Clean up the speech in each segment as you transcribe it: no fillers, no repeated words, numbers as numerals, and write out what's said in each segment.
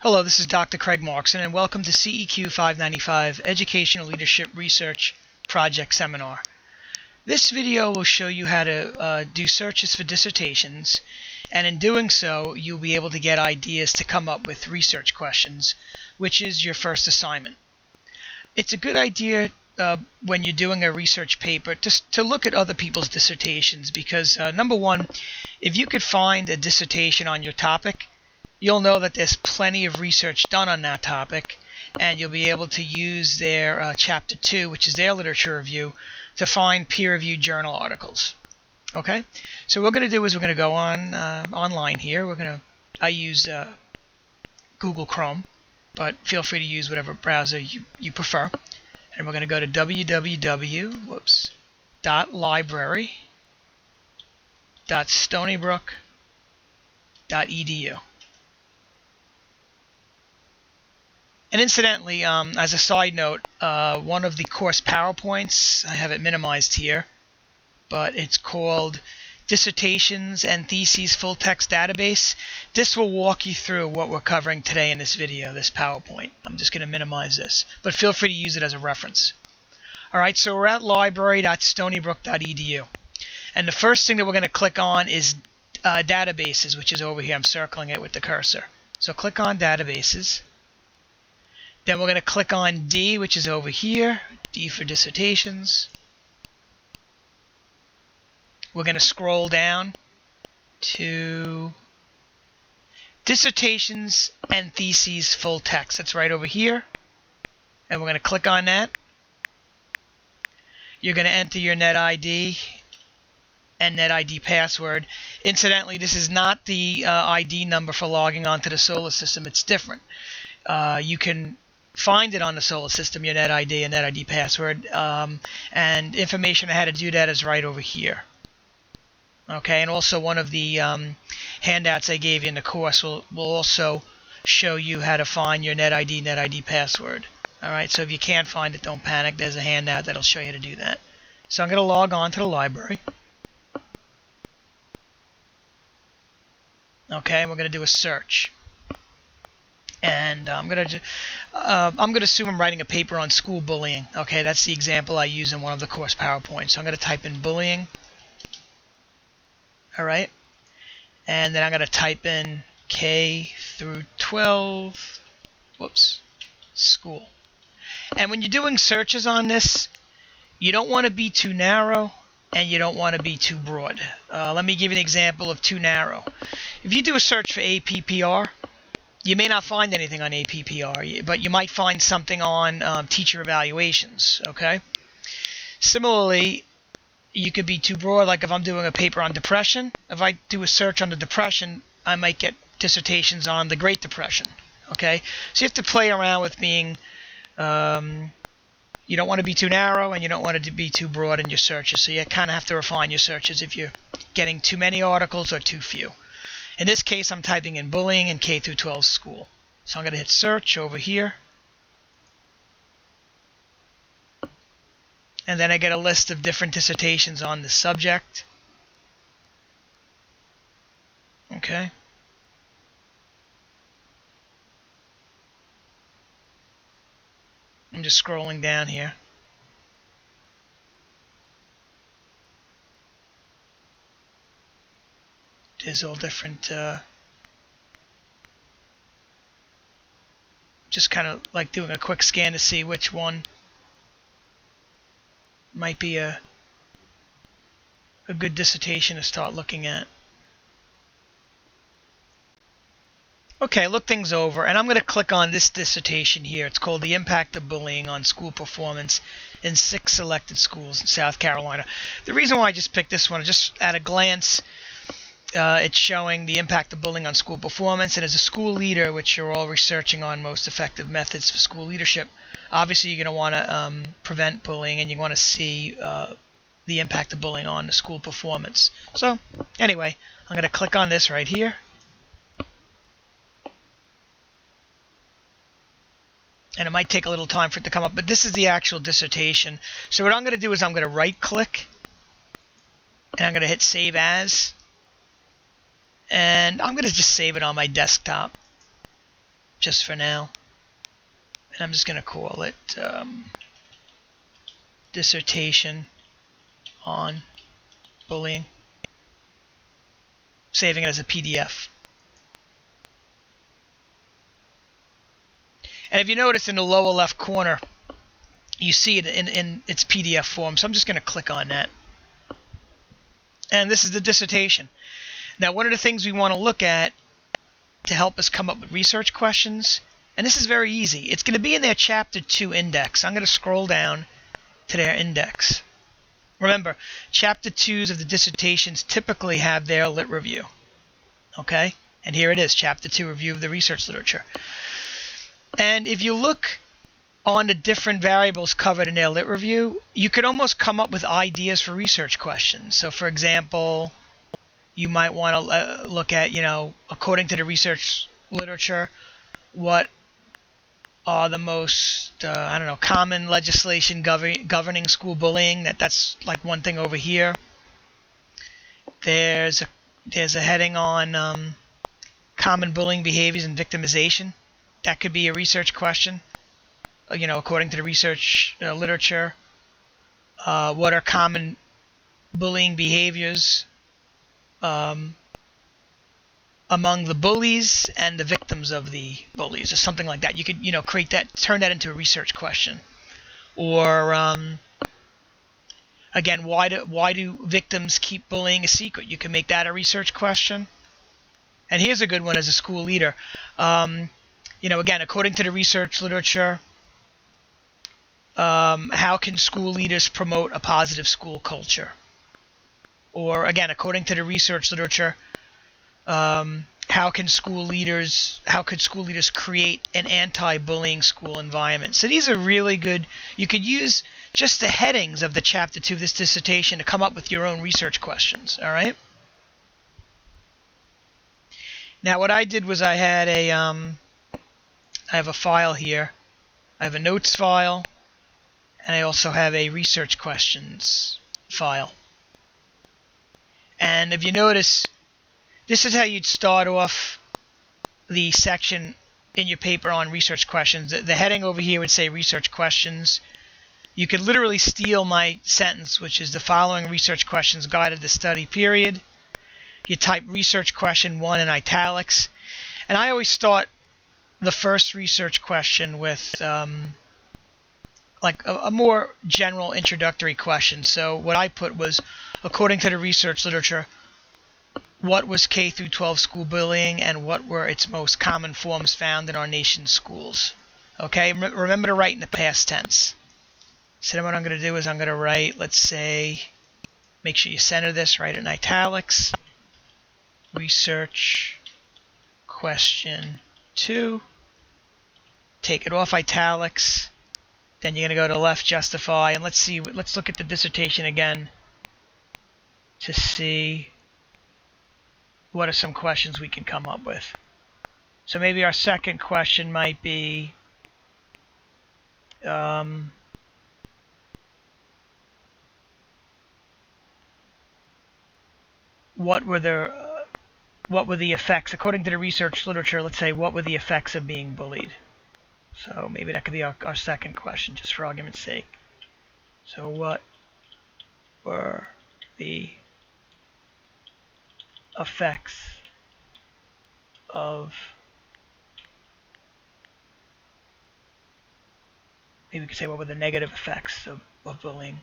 Hello, this is Dr. Craig Markson, and welcome to CEQ 595 Educational Leadership Research Project Seminar. This video will show you how to do searches for dissertations, and in doing so, you'll be able to get ideas to come up with research questions, which is your first assignment. It's a good idea when you're doing a research paper to look at other people's dissertations because, number one, if you could find a dissertation on your topic, you'll know that there's plenty of research done on that topic, and you'll be able to use their Chapter 2, which is their literature review, to find peer-reviewed journal articles. Okay, so what we're going to do is we're going to go on online here. I use Google Chrome, but feel free to use whatever browser you prefer. And we're going to go to www.library.stonybrook.edu. And incidentally, as a side note, one of the course PowerPoints, I have it minimized here, but it's called Dissertations and Theses Full Text Database. This will walk you through what we're covering today in this video, this PowerPoint. I'm just going to minimize this, but feel free to use it as a reference. All right, so we're at library.stonybrook.edu. And the first thing that we're going to click on is databases, which is over here. I'm circling it with the cursor. So click on databases. Then we're going to click on D, which is over here, D for dissertations. We're going to scroll down to Dissertations and Theses Full Text. That's right over here. And we're going to click on that. You're going to enter your NetID and NetID password. Incidentally, this is not the ID number for logging onto the solar system. It's different. You can find it on the solar system, your NetID and NetID password, and information on how to do that is right over here. Okay, and also one of the handouts I gave you in the course will also show you how to find your NetID, NetID password. All right, so if you can't find it, don't panic. There's a handout that'll show you how to do that. So I'm going to log on to the library. Okay, and we're going to do a search. And I'm going to assume I'm writing a paper on school bullying. Okay, that's the example I use in one of the course PowerPoints. So I'm going to type in bullying. All right, and then I'm going to type in K through 12, school. And when you're doing searches on this, you don't want to be too narrow and you don't want to be too broad. Let me give you an example of too narrow. If you do a search for APPR, you may not find anything on APPR, but you might find something on teacher evaluations, okay? Similarly, you could be too broad, like if I'm doing a paper on depression, if I do a search on the depression, I might get dissertations on the Great Depression, okay? So you have to play around with being, you don't want to be too narrow and you don't want it to be too broad in your searches, so you kind of have to refine your searches if you're getting too many articles or too few. In this case, I'm typing in bullying in K through 12 school. So I'm going to hit search over here. And then I get a list of different dissertations on the subject. Okay. I'm just scrolling down here. There's all different, just kind of like doing a quick scan to see which one might be a good dissertation to start looking at. Okay, look things over, and I'm going to click on this dissertation here. It's called The Impact of Bullying on School Performance in 6 Selected Schools in South Carolina. The reason why I just picked this one, just at a glance, it's showing the impact of bullying on school performance. And as a school leader, which you're all researching on most effective methods for school leadership, obviously you're going to want to prevent bullying, and you want to see the impact of bullying on the school performance. So anyway, I'm going to click on this right here. And it might take a little time for it to come up, but this is the actual dissertation. So what I'm going to do is I'm going to right-click, and I'm going to hit Save As. And I'm going to just save it on my desktop. just for now. And I'm just going to call it Dissertation on Bullying, saving it as a PDF. And if you notice in the lower left corner, you see it in its PDF form. So I'm just going to click on that. And this is the dissertation. Now, one of the things we want to look at to help us come up with research questions, and this is very easy. It's going to be in their Chapter 2 index. I'm going to scroll down to their index. Remember, Chapter 2s of the dissertations typically have their lit review. Okay? And here it is, Chapter 2, Review of the Research Literature. And if you look on the different variables covered in their lit review, you could almost come up with ideas for research questions. So, for example, you might want to look at, according to the research literature, what are the most, common legislation governing school bullying. That's like one thing over here. There's a heading on common bullying behaviors and victimization. That could be a research question. According to the research literature, what are common bullying behaviors among the bullies and the victims of the bullies, or something like that. You could, create that, turn that into a research question. Or again, why do victims keep bullying a secret? You can make that a research question. And here's a good one as a school leader. Again, according to the research literature, how can school leaders promote a positive school culture? Or again, according to the research literature, how could school leaders create an anti-bullying school environment? So these are really good. You could use just the headings of the Chapter 2 of this dissertation to come up with your own research questions. All right. Now what I did was I have a file here. I have a notes file, and I also have a research questions file. And if you notice, this is how you'd start off the section in your paper on research questions. The heading over here would say research questions. You could literally steal my sentence, which is the following research questions guided the study period. You type research question 1 in italics. And I always start the first research question with like a more general introductory question. So what I put was, according to the research literature, what was K through 12 school bullying and what were its most common forms found in our nation's schools? Okay, remember to write in the past tense. So then what I'm going to do is I'm going to write, let's say, make sure you center this, write it in italics, research question 2, take it off italics, then you're going to go to left, justify, and let's look at the dissertation again to see what are some questions we can come up with. So maybe our second question might be, what were the effects, according to the research literature, let's say, what were the effects of being bullied? So maybe that could be our second question, just for argument's sake. So what were the effects of, maybe we could say, what were the negative effects of bullying?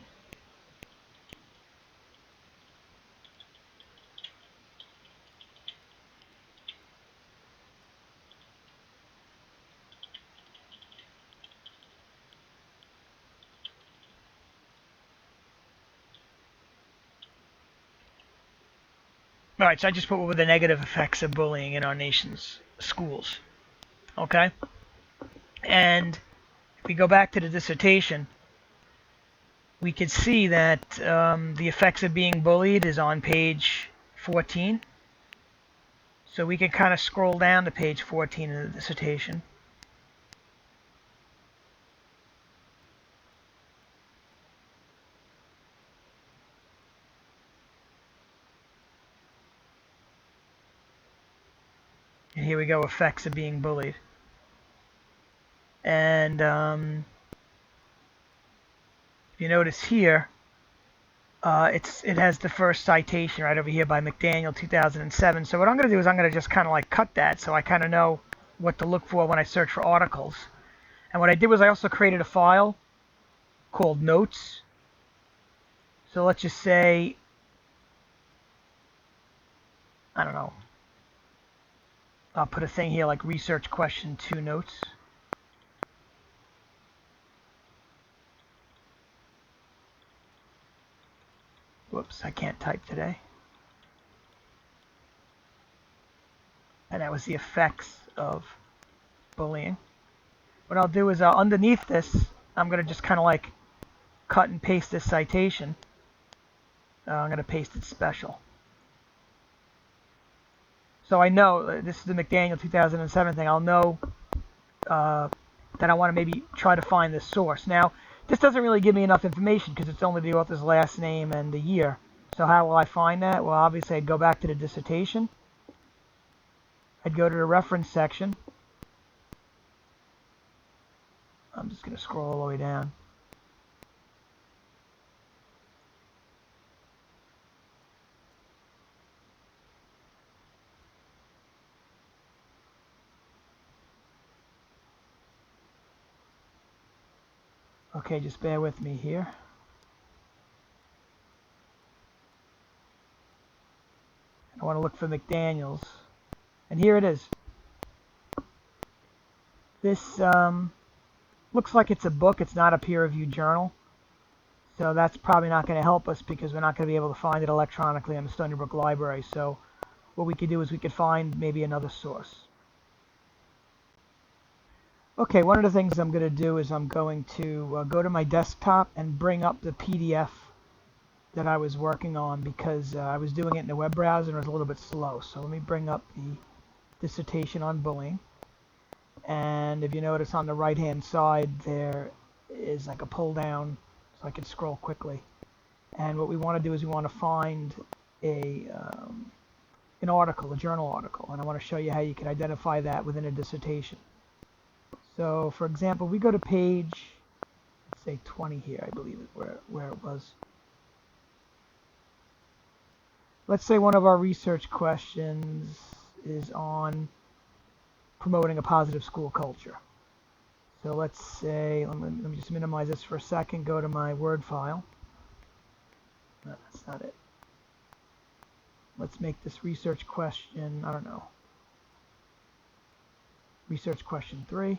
All right, so I just put what were the negative effects of bullying in our nation's schools. Okay? And if we go back to the dissertation, we could see that the effects of being bullied is on page 14. So we can kind of scroll down to page 14 of the dissertation. And here we go, effects of being bullied. And if you notice here, it has the first citation right over here by McDaniel 2007. So what I'm going to do is I'm going to just kind of like cut that so I kind of know what to look for when I search for articles. And what I did was I also created a file called notes. So let's just say, I don't know, I'll put a thing here like research question 2 notes. Whoops, I can't type today. And that was the effects of bullying. What I'll do is underneath this, I'm going to just kind of like cut and paste this citation. I'm going to paste it special. So I know this is the McDaniel 2007 thing. I'll know that I want to maybe try to find this source. Now, this doesn't really give me enough information because it's only the author's last name and the year. So how will I find that? Well, obviously I'd go back to the dissertation. I'd go to the reference section. I'm just going to scroll all the way down. Okay, just bear with me here. I want to look for McDaniels. And here it is. This looks like it's a book. It's not a peer-reviewed journal. So that's probably not going to help us because we're not going to be able to find it electronically on the Stony Brook Library. So what we could do is we could find maybe another source. Okay, one of the things I'm going to do is I'm going to go to my desktop and bring up the PDF that I was working on because I was doing it in the web browser and it was a little bit slow. So let me bring up the dissertation on bullying. And if you notice on the right hand side there is like a pull down so I can scroll quickly. And what we want to do is we want to find an article, a journal article, and I want to show you how you can identify that within a dissertation. So for example, we go to page, let's say 20 here, I believe is where it was. Let's say one of our research questions is on promoting a positive school culture. So let's say, let me just minimize this for a second, go to my Word file. No, that's not it. Let's make this research question, I don't know, research question 3.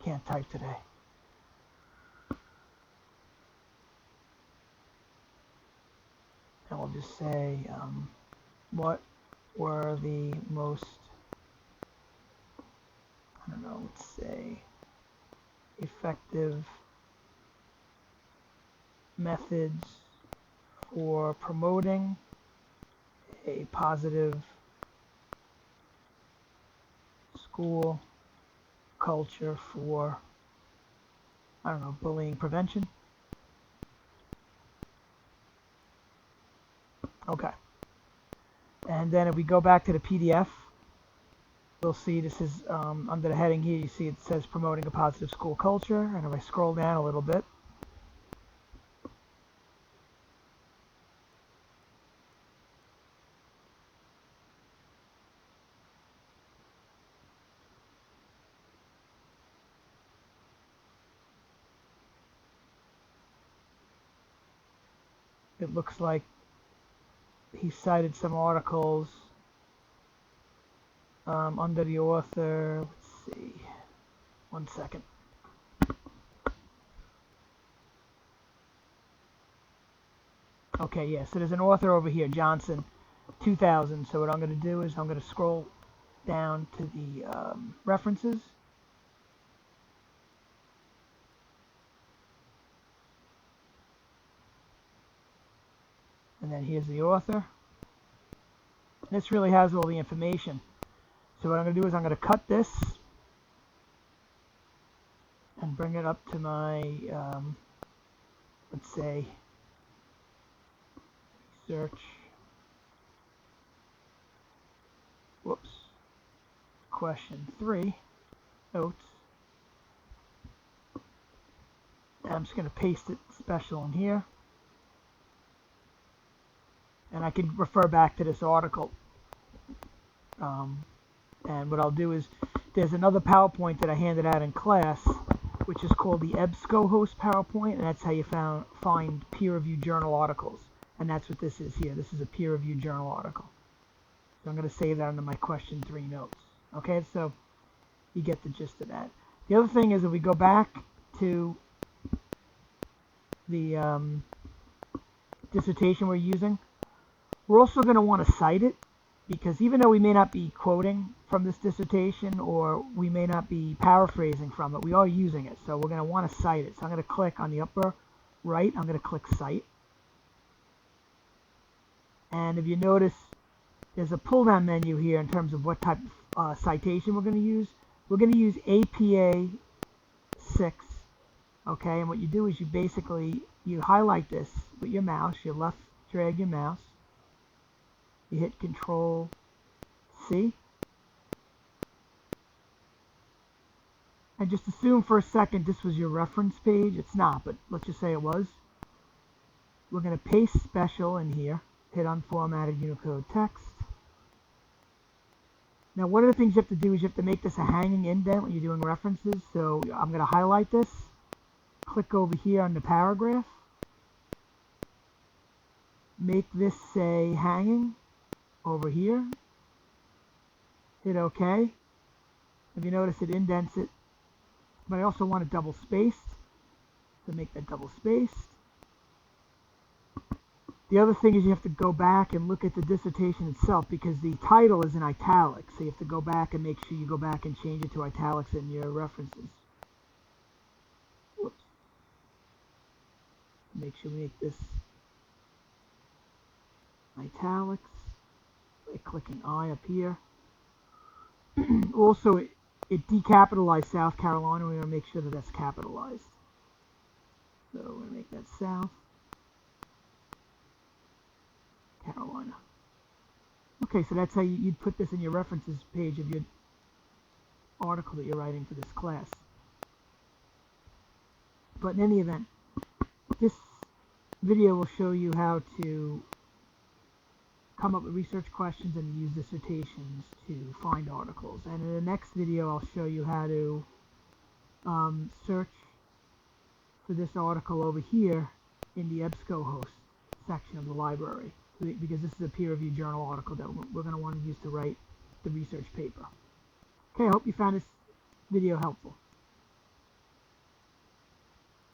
Can't type today. And we'll just say, what were the most, I don't know, let's say, effective methods for promoting a positive school culture for, I don't know, bullying prevention. Okay. And then if we go back to the PDF, we'll see this is under the heading here, you see it says promoting a positive school culture. And if I scroll down a little bit, it looks like he cited some articles under the author. Let's see. One second. Okay, yeah, so there's an author over here, Johnson, 2000. So what I'm going to do is I'm going to scroll down to the references. And then here's the author. This really has all the information. So what I'm going to do is I'm going to cut this and bring it up to my, let's say, search, question 3, notes, and I'm just going to paste it special in here, and I can refer back to this article. And what I'll do is, there's another PowerPoint that I handed out in class, which is called the EBSCOhost PowerPoint, and that's how you find peer-reviewed journal articles. And that's what this is here. This is a peer-reviewed journal article. So I'm going to save that under my question 3 notes. Okay, so you get the gist of that. The other thing is, if we go back to the dissertation we're using, we're also going to want to cite it, because even though we may not be quoting from this dissertation, or we may not be paraphrasing from it, we are using it. So we're going to want to cite it. So I'm going to click on the upper right, I'm going to click Cite. And if you notice, there's a pull-down menu here in terms of what type of citation we're going to use. We're going to use APA 6. Okay, and what you do is you highlight this with your mouse, you left drag your mouse, you hit Control C, and just assume for a second this was your reference page. It's not, but let's just say it was. We're going to paste special in here, hit Unformatted Unicode Text. Now, one of the things you have to do is you have to make this a hanging indent when you're doing references. So I'm going to highlight this, click over here on the paragraph, make this say hanging over here, hit OK. If you notice, it indents it, but I also want it double spaced, so make that double spaced. The other thing is you have to go back and look at the dissertation itself, because the title is in italics, so you have to go back and make sure you go back and change it to italics in your references. Whoops. Make sure we make this italics by clicking I up here. Also, it decapitalized South Carolina. We're going to make sure that that's capitalized. So we're going to make that South Carolina. Okay, so that's how you'd put this in your references page of your article that you're writing for this class. But in any event, this video will show you how to come up with research questions and use dissertations to find articles. And in the next video, I'll show you how to search for this article over here in the EBSCOhost section of the library, because this is a peer-reviewed journal article that we're going to want to use to write the research paper. Okay, I hope you found this video helpful.